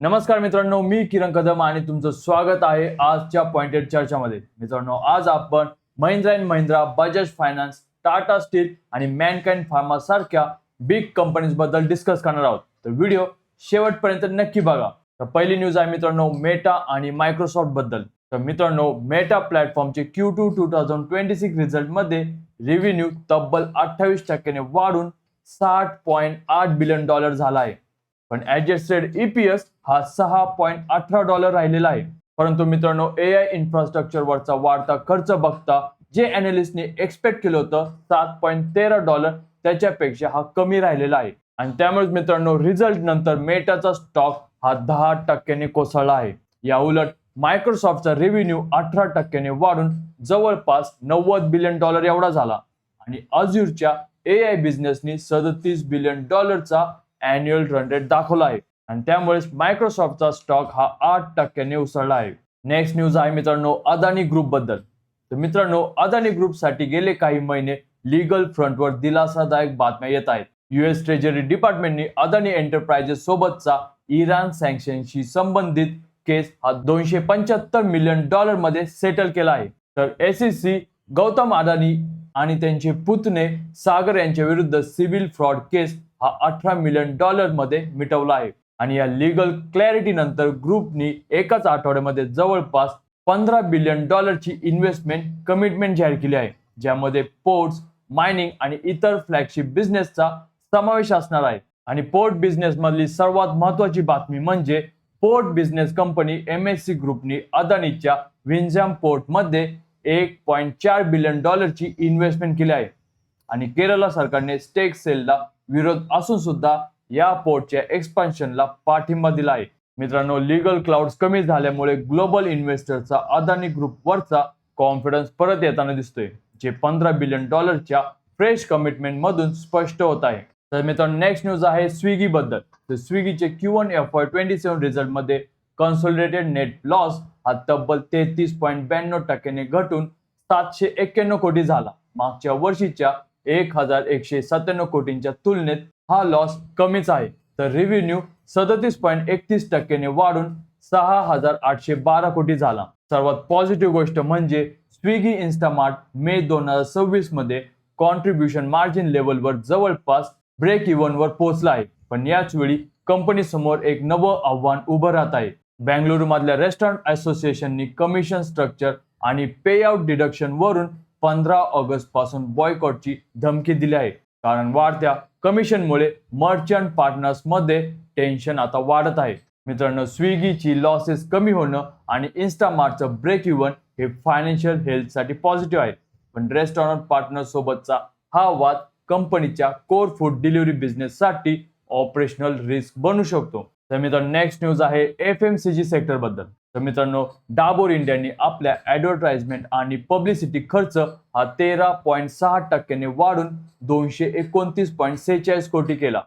नमस्कार मित्रांनो, मी किरण कदम आणि तुमचं स्वागत आहे आजच्या पॉइंटेड चर्चामध्ये. मित्रांनो, आज आपण Mahindra and Mahindra, Bajaj finance, Tata steel आणि मॅनकाइंड फार्मा सारख्या बिग कंपनीज बद्दल डिस्कस करणार आहोत. तर व्हिडिओ शेवटपर्यंत नक्की बघा. तर पहिली न्यूज आहे मित्रांनो मेटा आणि मायक्रोसॉफ्ट बद्दल. तर मित्रांनो, मेटा प्लॅटफॉर्मचे Q2 2026 रिझल्ट मध्ये रेव्हेन्यू तब्बल 28% वाढून $60.8 बिलियन झाला आहे. पण ऍडजस्टेड ईपीएस हा $6.18 राहिलेला आहे. परंतु मित्रांनो, एआय इन्फ्रास्ट्रक्चर वरचा वाढता खर्च बघता जे अनालिस्टने एक्सपेक्ट केलं होतं $7.13 त्याच्यापेक्षा हा कमी राहिलेला आहे. आणि त्यामुळे मित्रांनो, रिझल्ट नंतर मेटाचा स्टॉक हा 10% कोसळला आहे. या उलट मायक्रोसॉफ्टचा रेव्हेन्यू 18% वाढून जवळपास $90 बिलियन एवढा झाला. आणि अझ्युरच्या एआय बिझनेसनी $37 बिलियन अॅन्युअल रन रेट दाखवला आहे. आणि त्यामुळेच मायक्रोसॉफ्टचा स्टॉक हा 8% उसळला आहे. नेक्स्ट न्यूज आहे मित्रांनो अदानी ग्रुप बद्दल. तर मित्रांनो, अदानी ग्रुप साठी गेले काही महिने लीगल फ्रंटवर दिलासादायक बातम्या येत आहेत. युएस ट्रेजरी डिपार्टमेंटने अदानी एंटरप्राइजेस सोबतचा इराण सँक्शनशी संबंधित केस हा $275 मिलियन मध्ये सेटल केला आहे. तर एसईसी गौतम अदानी आणि त्यांचे पुतणे सागर यांच्या विरुद्ध सिव्हिल फ्रॉड केस हा $18 मिलियन मध्ये मिटवला आहे. आणि या लीगल क्लॅरिटी नंतर ग्रुपनी एकाच आठवड्यामध्ये जवळपास $15 बिलियन ची इन्व्हेस्टमेंट कमिटमेंट जाहीर केली आहे, ज्यामध्ये पोर्ट्स, मायनिंग आणि इतर फ्लॅगशिप बिझनेसचा समावेश असणार आहे. आणि पोर्ट बिझनेस मधली सर्वात महत्वाची बातमी म्हणजे पोर्ट बिझनेस कंपनी MSC ग्रुपनी अदानीच्या विंझाम पोर्ट मध्ये $1.4 बिलियन ची इन्व्हेस्टमेंट केली आहे. आणि केरळ सरकारने स्टेक सेलला विरोध असून सुद्धा या पोर्टच्या एक्सपान्शनला पाठिंबा दिला आहे. मित्रांनो, लीगल क्लाउड्स कमी झाल्यामुळे ग्लोबल इन्व्हेस्टरचा अदानी ग्रुप वरचा कॉन्फिडन्स परत येताना दिसतोय, जे $15 बिलियन फ्रेश कमिटमेंट मधून स्पष्ट होत आहे. तर मित्रांनो, नेक्स्ट न्यूज आहे स्विगी बद्दल. तर स्विगीचे Q1 FY27 रिझल्ट मध्ये कन्सोलिडेटेड नेट लॉस हा तब्बल 33.92% घटून 791 कोटी झाला. मागच्या वर्षीच्या 1197 कोटींच्या तुलनेत हा लॉस कमीच आहे. तर रेव्हेन्यू 37.31% वाढून 6,812 कोटी झाला. सर्वात पॉझिटिव्ह गोष्ट म्हणजे स्विगी इन्स्टामार्ट मे 2026 मध्ये कॉन्ट्रीब्युशन मार्जिन लेवलवर जवळपास ब्रेक इव्हन वर पोहोचला आहे. पण याच वेळी कंपनी समोर एक नवं आव्हान उभं राहत आहे. बेंगळुरू मधल्या रेस्टॉरंट असोसिएशननी कमिशन स्ट्रक्चर आणि पे आउट डिडक्शन वरून 15 ऑगस्ट पासून बॉयकॉटची धमकी दिली आहे. कारण वाढत्या कमिशनमुळे मर्चंट पार्टनर्स मध्ये टेन्शन आता वाढत आहे. मित्रांनो, स्विगीची लॉसेस कमी होणं आणि इन्स्टामार्टचं ब्रेक इव्हन हे फायनान्शियल हेल्थ साठी पॉझिटिव्ह आहे. पण रेस्टॉरंट पार्टनर सोबतचा हा वाद कंपनीच्या कोर फूड डिलिव्हरी बिझनेस साठी ऑपरेशनल रिस्क बनू शकतो. तर मित्रांनो, नेक्स्ट न्यूज आहे FMCG सेक्टर बद्दल. तर मित्रांनो, डाबर इंडियाने आपल्या ऍडव्हर्टाइजमेंट आणि पब्लिसिटी खर्च हा 13.6% वाढून 229.46 कोटी केला,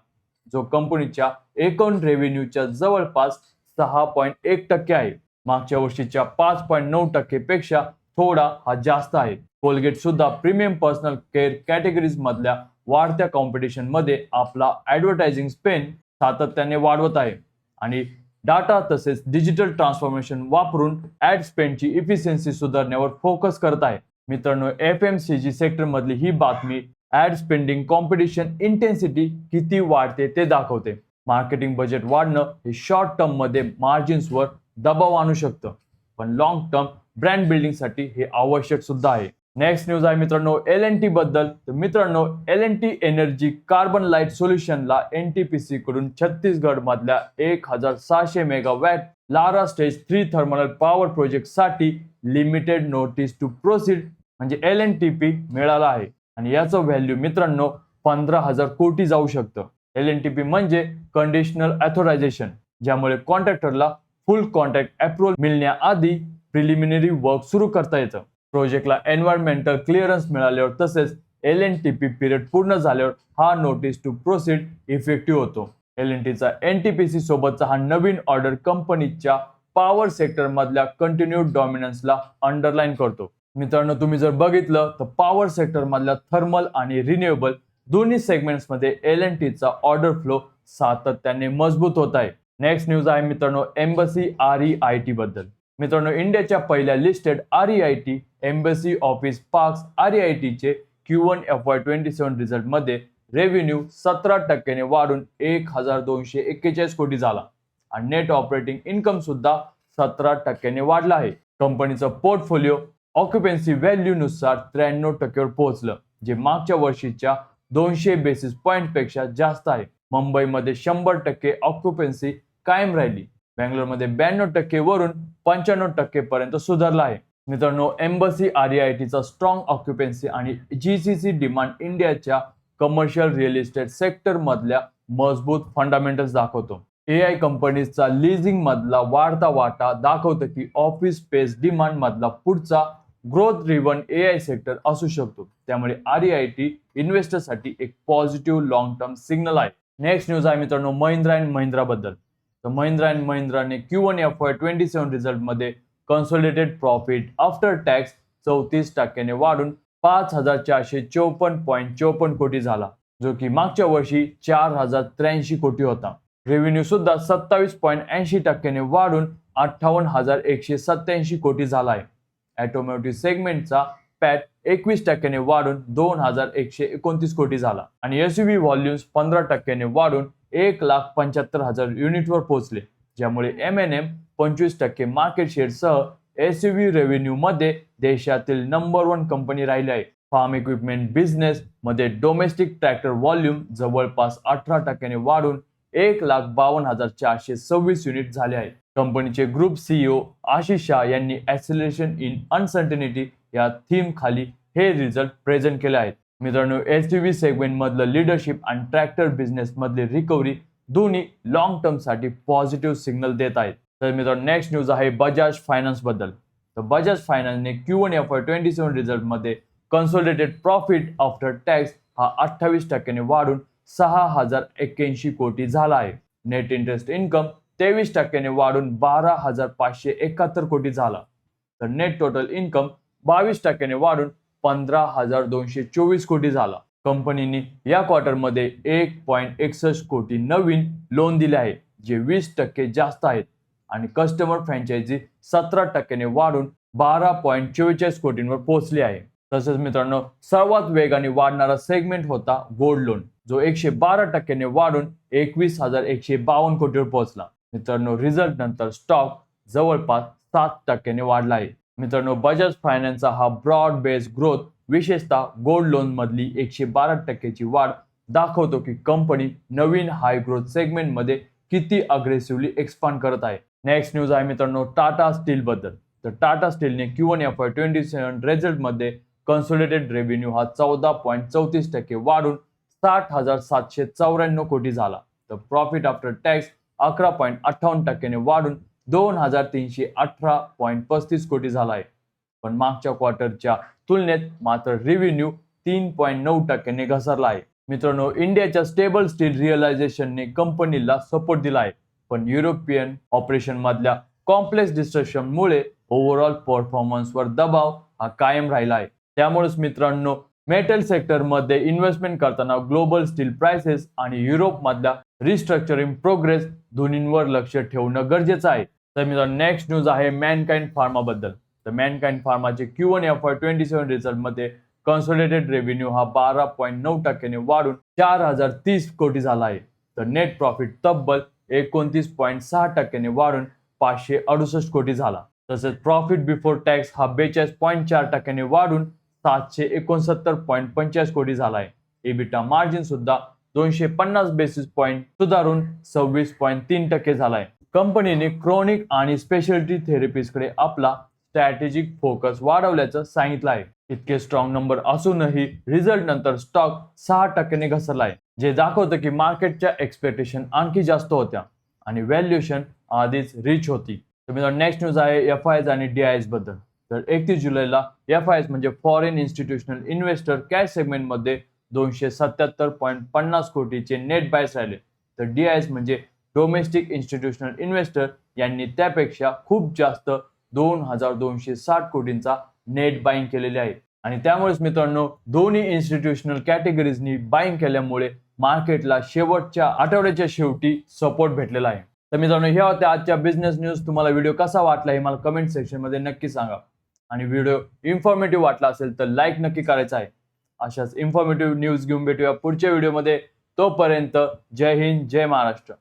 जो कंपनीच्या एकूण रेव्हेन्यूच्या जवळपास 6.1% आहे. मागच्या वर्षीच्या 5.9% पेक्षा थोडा हा जास्त आहे. कोलगेट सुद्धा प्रीमियम पर्सनल केअर कॅटेगरीज मधल्या वाढत्या कॉम्पिटिशन मध्ये आपला ऍडव्हर्टायझिंग स्पेंड सातत्याने वाढवत आहे आणि डाटा तसेच डिजिटल ट्रान्सफॉर्मेशन वापरून ऍड स्पेंडची इफिशियन्सी सुधारण्यावर फोकस करत आहे. मित्रांनो, FMCG सेक्टर मधली ही बातमी ऍड स्पेंडिंग कॉम्पिटिशन इंटेन्सिटी किती वाढते ते दाखवते. मार्केटिंग बजेट वाढणं हे शॉर्ट टर्म मध्ये मार्जिन्सवर दबाव आणू शकतं, पण लॉंग टर्म ब्रँड बिल्डिंग साठी हे आवश्यक सुद्धा आहे. नेक्स्ट न्यूज आहे मित्रांनो L&T बद्दल. तर मित्रांनो, L&T एनर्जी कार्बन लाईट सोल्युशनला NTPC कडून छत्तीसगड मधल्या 1600 megawatt Lara stage 3 thermal power project साठी लिमिटेड नोटीस टू प्रोसीड म्हणजे LNTP मिळाला आहे. आणि याचं व्हॅल्यू मित्रांनो 15,000 कोटी जाऊ शकतं. LNTP म्हणजे कंडिशनल ऑथरायझेशन, ज्यामुळे कॉन्ट्रॅक्टरला फुल कॉन्ट्रॅक्ट अप्रुव्हल मिळण्याआधी प्रिलिमिनरी वर्क सुरू करता येतं. प्रोजेक्टला एन्व्हायरमेंटल क्लिअरन्स मिळाल्यावर तसेच LNTP पिरियड पूर्ण झाल्यावर हा नोटीस टू प्रोसीड इफेक्टिव्ह होतो. L&Tचा NTPC सोबतचा हा नवीन ऑर्डर कंपनीच्या पॉवर सेक्टर मधल्या कंटिन्यूड डॉमिनन्सला अंडरलाईन करतो. मित्रांनो, तुम्ही जर बघितलं तर पॉवर सेक्टर मधल्या थर्मल आणि रिन्युएबल दोन्ही सेगमेंट्स मध्ये L&Tचा ऑर्डर फ्लो सातत्याने मजबूत होत आहे. नेक्स्ट न्यूज आहे मित्रांनो एम्बसी REIT बद्दल. मित्रांनो इंडियाच्या पहिल्या listed REIT embassy office parks REIT चे Q1 FY27 रिझल्ट मध्ये रेव्हेन्यू 17% वाढून 1241 कोटी झाला आणि नेट ऑपरेटिंग इन्कम सुद्धा 17% वाढला आहे. कंपनीचं पोर्टफोलिओ ऑक्युपन्सी व्हॅल्यू नुसार 93% वर पोहोचलं, जे मागच्या वर्षीच्या 200 बेसिस पॉइंट पेक्षा जास्त आहे. मुंबईमध्ये 100% ऑक्युपन्सी कायम राहिली. बँगलोरमध्ये 92% वरून 95% पर्यंत सुधारला आहे. मित्रांनो एम्बसी REITचा स्ट्रॉंग ऑक्युपन्सी आणि GCC डिमांड इंडियाच्या कमर्शियल रिअल इस्टेट सेक्टर मधल्या मजबूत फंडामेंटल्स दाखवतो. AI कंपनीजचा लिझिंग मधला वाढता वाटा दाखवतं की ऑफिस स्पेस डिमांड मधला पुढचा ग्रोथ ड्रिव्हन AI सेक्टर असू शकतो. त्यामुळे REIT इन्व्हेस्टरसाठी एक पॉझिटिव्ह लॉंग टर्म सिग्नल आहे. नेक्स्ट न्यूज आहे मित्रांनो महिंद्रा अँड महिंद्रा बद्दल. तर महिंद्रा अँड महिंद्राने Q1 FY27 रिझल्ट मध्ये कन्सोलिडेटेड प्रॉफिट आफ्टर टॅक्स 34% वाढून 5454.54 कोटी झाला, जो की मागच्या वर्षी 4083 कोटी होता. रेव्हेन्यू सुद्धा 27.80% वाढून 58,187 कोटी झाला आहे. ऑटोमोटिव्ह सेगमेंटचा पॅट 21% वाढून 2,129 कोटी झाला आणि SUV व्हॉल्यूम्स 15% वाढून 1,75,000 युनिटवर पोहोचले, ज्यामुळे M&M 25% मार्केट शेअरसह SUV रेव्हेन्यू मध्ये देशातील नंबर 1 कंपनी राहिली आहे. फार्म इक्विपमेंट बिझनेस मध्ये डोमेस्टिक ट्रॅक्टर व्हॉल्यूम जवळपास 18% वाढून 1,52,426 युनिट झाले आहे. कंपनीचे ग्रुप CEO आशिष शाह यांनी ॲक्सेलरेशन इन अनसर्टनिटी या थीम खाली हे रिझल्ट प्रेझेंट केले आहेत. मित्रांनो SUV सेगमेंट मधलं लीडरशिप आणि ट्रॅक्टर बिझनेस मधली रिकव्हरी दोन्ही लॉंग टर्म साठी पॉझिटिव्ह सिग्नल देत आहेत. तर मित्रांनो नेक्स्ट न्यूज आहे बजाज फायनान्स बद्दल. तर बजाज फायनान्सने Q1 FY27 रिझल्ट मध्ये कन्सोलिडेटेड प्रॉफिट आफ्टर टॅक्स हा 28% वाढून 6,081 कोटी झाला आहे. नेट इंटरेस्ट इन्कम 23% वाढून 12,571 कोटी झाला. तर नेट टोटल इन्कम 22% वाढून 15,224 कोटी झाला. कंपनीने या क्वार्टरमध्ये 1.61 कोटी नवीन लोन दिले आहे, जे 20% जास्त आहेत आणि कस्टमर फ्रँचायझी 17% वाढून 12.44 कोटींवर पोहोचली आहे. तसेच मित्रांनो सर्वात वेगाने वाढणारा सेगमेंट होता गोल्ड लोन, जो 112% वाढून 21,152 कोटीवर पोहोचला. मित्रांनो रिझल्ट नंतर स्टॉक जवळपास 7% वाढला आहे. मित्रांनो बजाज फायनान्सचा हा ब्रॉड बेस ग्रोथ विशेषतः गोल्ड लोन मधली 112% वाढ दाखवतो की कंपनी नवीन हाय ग्रोथ सेगमेंट मध्ये किती अग्रेसिव्हली एक्सपांड करत आहे. नेक्स्ट न्यूज आहे मित्रांनो टाटा स्टील बद्दल. तर टाटा स्टीलने Q1 FY27 रिझल्ट मध्ये कन्सोलिडेटेड रेव्हेन्यू हा 14.34% वाढून 60,794 कोटी झाला. तर प्रॉफिट आफ्टर टॅक्स 11.58% वाढून 2,318.35 कोटी झाला आहे. पण मागच्या क्वार्टरच्या तुलनेत मात्र रेव्हेन्यू 3.9% घसरला आहे. मित्रांनो इंडियाच्या स्टेबल स्टील रिअलायझेशनने कंपनीला सपोर्ट दिला आहे, पण युरोपियन ऑपरेशन मधल्या कॉम्प्लेक्स डिस्ट्रक्शनमुळे ओव्हरऑल परफॉर्मन्सवर दबाव हा कायम राहिला आहे. त्यामुळेच मित्रांनो मेटल सेक्टरमध्ये इन्व्हेस्टमेंट करताना ग्लोबल स्टील प्राइसेस आणि युरोप मधल्या रिस्ट्रक्चरिंग प्रोग्रेस दोन्हींवर लक्ष ठेवणं गरजेचं आहे. तर मित्रांनो नेक्स्ट न्यूज आहे मॅनकाइंड फार्मा बद्दल. तर मॅनकाइंड फार्माचे Q1 FY27 रिझल्ट मध्ये कन्सोलिडेटेड रेव्हेन्यू हा 12.9% वाढून 4,030 कोटी झाला आहे. तर नेट प्रॉफिट तब्बल 29.6% वाढून 568 कोटी झाला. तसेच प्रॉफिट बिफोर टॅक्स हा 42.4% वाढून 769.50 कोटी झाला आहे. EBITDA मार्जिन सुद्धा 250 बेसिस पॉइंट सुधारून 26.3% झाला आहे. कंपनीने क्रोनिक आणि स्पेशालिटी थेरपीजकडे आपला स्ट्रॅटेजिक फोकस वाढवल्याचं सांगितलं आहे. इतके स्ट्रॉंग नंबर असूनही रिझल्ट नंतर स्टॉक 6% घसरला आहे, जे दाखवतं की मार्केटच्या एक्सपेक्टेशन आणखी जास्त होत्या आणि व्हॅल्युएशन आधीच रिच होती. तर नेक्स्ट न्यूज आहे FIs आणि DIs बद्दल. तर 31 जुलैला FIs म्हणजे फॉरेन इन्स्टिट्यूशनल इन्व्हेस्टर कॅश सेगमेंटमध्ये 277.50 कोटीचे नेट बायस राहिले. तर DIs म्हणजे डोमेस्टिक इन्स्टिट्यूशनल इन्व्हेस्टर यांनी त्यापेक्षा खूप जास्त 2,260 कोटींचा नेट बाईंग केलेले आहे आणि त्यामुळेच मित्रांनो दोन्ही इन्स्टिट्यूशनल कॅटेगरीजनी बाईंग केल्यामुळे मार्केटला शेवटच्या आठवड्याच्या शेवटी सपोर्ट भेटलेला आहे. तर मित्रांनो, ह्या होत्या आजच्या बिझनेस न्यूज. तुम्हाला व्हिडिओ कसा वाटला हे मला कमेंट सेक्शन मध्ये नक्की सांगा. आणि व्हिडिओ इन्फॉर्मेटिव्ह वाटला असेल तर लाईक नक्की करायचा आहे. अशाच इन्फॉर्मेटिव्ह न्यूज घेऊन भेटूया पुढच्या व्हिडिओमध्ये. तोपर्यंत जय हिंद, जय महाराष्ट्र.